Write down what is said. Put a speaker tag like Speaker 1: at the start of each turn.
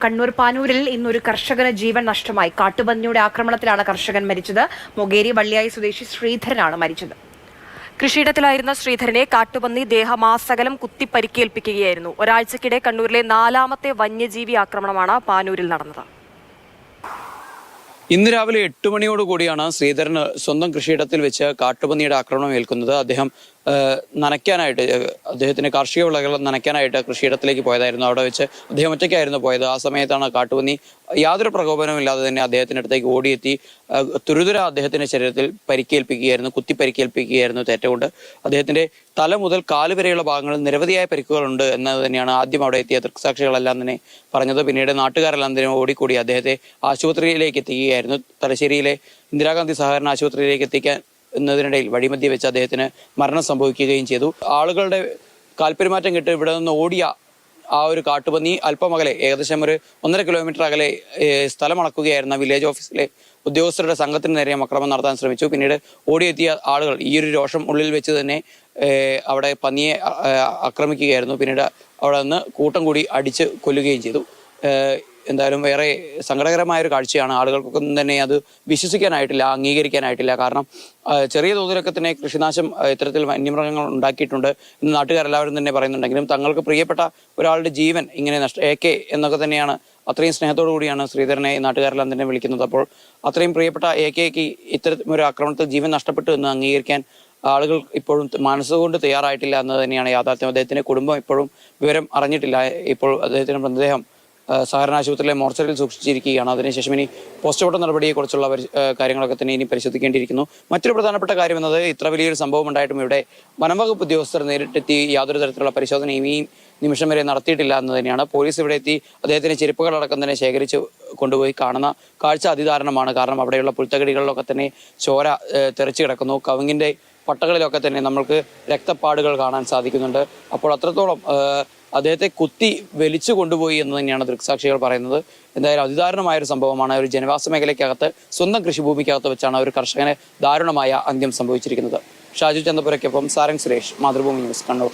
Speaker 1: കണ്ണൂർ പാനൂരിൽ ഇന്നൊരു കർഷകന് ജീവൻ നഷ്ടമായി. കാട്ടുപന്നിയുടെ ആക്രമണത്തിലാണ് കർഷകൻ മരിച്ചത്. മൊകേരി വള്ളിയായി സ്വദേശി ശ്രീധരനാണ് മരിച്ചത്.
Speaker 2: കൃഷിയിടത്തിലായിരുന്ന ശ്രീധരനെ കാട്ടുപന്നി ദേഹമാസകലം കുത്തി പരിക്കേൽപ്പിക്കുകയായിരുന്നു. ഒരാഴ്ചക്കിടെ കണ്ണൂരിലെ 4ാമത്തെ വന്യജീവി ആക്രമണമാണ് പാനൂരിൽ നടന്നത്.
Speaker 3: ഇന്ന് രാവിലെ 8 മണിയോടുകൂടിയാണ് ശ്രീധരന് സ്വന്തം കൃഷിയിടത്തിൽ വെച്ച് കാട്ടുപന്നിയുടെ ആക്രമണം ഏൽക്കുന്നത്. അദ്ദേഹം നനയ്ക്കാനായിട്ട്, അദ്ദേഹത്തിന് കാർഷിക വിളകൾ നനയ്ക്കാനായിട്ട് കൃഷിയിടത്തിലേക്ക് പോയതായിരുന്നു. അവിടെ വെച്ച് അദ്ദേഹം ഒറ്റയ്ക്കായിരുന്നു പോയത്. ആ സമയത്താണ് കാട്ടുപന്നി യാതൊരു പ്രകോപനവും ഇല്ലാതെ തന്നെ അദ്ദേഹത്തിൻ്റെ അടുത്തേക്ക് ഓടിയെത്തി തുരുതുര അദ്ദേഹത്തിൻ്റെ ശരീരത്തിൽ പരിക്കേൽപ്പിക്കുകയായിരുന്നു, കുത്തി പരിക്കേൽപ്പിക്കുകയായിരുന്നു. തേറ്റകൊണ്ട് അദ്ദേഹത്തിൻ്റെ തല മുതൽ കാല് വരെയുള്ള ഭാഗങ്ങളിൽ നിരവധിയായ പരിക്കുകളുണ്ട് എന്നത് തന്നെയാണ് ആദ്യം അവിടെ എത്തിയ ദൃക്സാക്ഷികളെല്ലാം തന്നെ പറഞ്ഞത്. പിന്നീട് നാട്ടുകാരെല്ലാം തന്നെ ഓടിക്കൂടി അദ്ദേഹത്തെ ആശുപത്രിയിലേക്ക് എത്തിക്കുകയായിരുന്നു. തലശ്ശേരിയിലെ ഇന്ദിരാഗാന്ധി സഹകരണ ആശുപത്രിയിലേക്ക് എത്തിക്കാൻ എന്നതിനിടയിൽ വഴിമധ്യ വെച്ച് അദ്ദേഹത്തിന് മരണം സംഭവിക്കുകയും ചെയ്തു. ആളുകളുടെ കാൽപ്പെരുമാറ്റം കേട്ട് ഇവിടെ നിന്ന് ഓടിയ ആ ഒരു കാട്ടുപന്നി അല്പം അകലെ, ഏകദേശം ഒരു 1.5 കിലോമീറ്റർ അകലെ സ്ഥലമളക്കുകയായിരുന്ന വില്ലേജ് ഓഫീസിലെ ഉദ്യോഗസ്ഥരുടെ സംഘത്തിന് നേരെ ആക്രമണം നടത്താൻ ശ്രമിച്ചു. പിന്നീട് ഓടിയെത്തിയ ആളുകൾ ഈ ഒരു രോഷം ഉള്ളിൽ വെച്ച് തന്നെ അവിടെ പന്നിയെ ആക്രമിക്കുകയായിരുന്നു. പിന്നീട് അവിടെ നിന്ന് കൂട്ടം കൂടി അടിച്ച് കൊല്ലുകയും ചെയ്തു. എന്തായാലും വേറെ സങ്കടകരമായ ഒരു കാഴ്ചയാണ്. ആളുകൾക്കൊന്നും തന്നെ അത് വിശ്വസിക്കാനായിട്ടില്ല, അംഗീകരിക്കാനായിട്ടില്ല. കാരണം ചെറിയ തോതിലൊക്കെ തന്നെ കൃഷിനാശം ഇത്തരത്തിൽ വന്യമൃഗങ്ങൾ ഉണ്ടാക്കിയിട്ടുണ്ട് എന്ന് നാട്ടുകാരെല്ലാവരും തന്നെ പറയുന്നുണ്ടെങ്കിലും തങ്ങൾക്ക് പ്രിയപ്പെട്ട ഒരാളുടെ ജീവൻ ഇങ്ങനെ AK എന്നൊക്കെ തന്നെയാണ്, അത്രയും സ്നേഹത്തോടു കൂടിയാണ് ശ്രീധരനെ നാട്ടുകാരെല്ലാം തന്നെ വിളിക്കുന്നത്. അപ്പോൾ അത്രയും പ്രിയപ്പെട്ട AKക്ക് ഇത്തരത്തിലൊരു ആക്രമണത്തിൽ ജീവൻ നഷ്ടപ്പെട്ടു എന്ന് അംഗീകരിക്കാൻ ആളുകൾ ഇപ്പോഴും മനസ്സുകൊണ്ട് തയ്യാറായിട്ടില്ല എന്നത് തന്നെയാണ് യാഥാർത്ഥ്യം. അദ്ദേഹത്തിന്റെ കുടുംബം ഇപ്പോഴും വിവരം അറിഞ്ഞിട്ടില്ല. ഇപ്പോൾ അദ്ദേഹത്തിന്റെ മൃതദേഹം സഹകരണ ആശുപത്രിയിലെ മോർച്ചറിയിൽ സൂക്ഷിച്ചിരിക്കുകയാണ്. അതിനുശേഷം ഇനി പോസ്റ്റ്മോർട്ടം നടപടിയെക്കുറിച്ചുള്ള കാര്യങ്ങളൊക്കെ തന്നെ ഇനി പരിശോധിക്കേണ്ടിയിരിക്കുന്നു. മറ്റൊരു പ്രധാനപ്പെട്ട കാര്യം എന്നത്, ഇത്ര വലിയൊരു സംഭവം ഉണ്ടായിട്ടും ഇവിടെ വനംവകുപ്പ് ഉദ്യോഗസ്ഥർ നേരിട്ടെത്തി യാതൊരു തരത്തിലുള്ള പരിശോധന ഈ നിമിഷം വരെ നടത്തിയിട്ടില്ല എന്ന് തന്നെയാണ്. പോലീസ് ഇവിടെ എത്തി അദ്ദേഹത്തിന്റെ ചെരുപ്പുകളടക്കം തന്നെ ശേഖരിച്ച് കൊണ്ടുപോയി കാണുന്ന കാഴ്ച അതിദാരുണമാണ്. കാരണം അവിടെയുള്ള പുൽത്തകടികളിലൊക്കെ തന്നെ ചോര തെറിച്ചു കിടക്കുന്നു. കവുങ്ങിന്റെ പട്ടകളിലൊക്കെ തന്നെ നമ്മൾക്ക് രക്തപ്പാടുകൾ കാണാൻ സാധിക്കുന്നുണ്ട്. അപ്പോൾ അത്രത്തോളം അദ്ദേഹത്തെ കുത്തി വലിച്ചു കൊണ്ടുപോയി എന്ന് തന്നെയാണ് ദൃക്സാക്ഷികൾ പറയുന്നത്. എന്തായാലും അതിദാരുണമായൊരു സംഭവമാണ്. ഒരു ജനവാസ മേഖലയ്ക്കകത്ത്, സ്വന്തം കൃഷിഭൂമിക്കകത്ത് വെച്ചാണ് ഒരു കർഷകന് ദാരുണമായ അന്ത്യം സംഭവിച്ചിരിക്കുന്നത്. ഷാജു ചന്ദ്രപുരയ്ക്കൊപ്പം സാരംഗ് സുരേഷ്, മാതൃഭൂമി ന്യൂസ്, കണ്ണൂർ.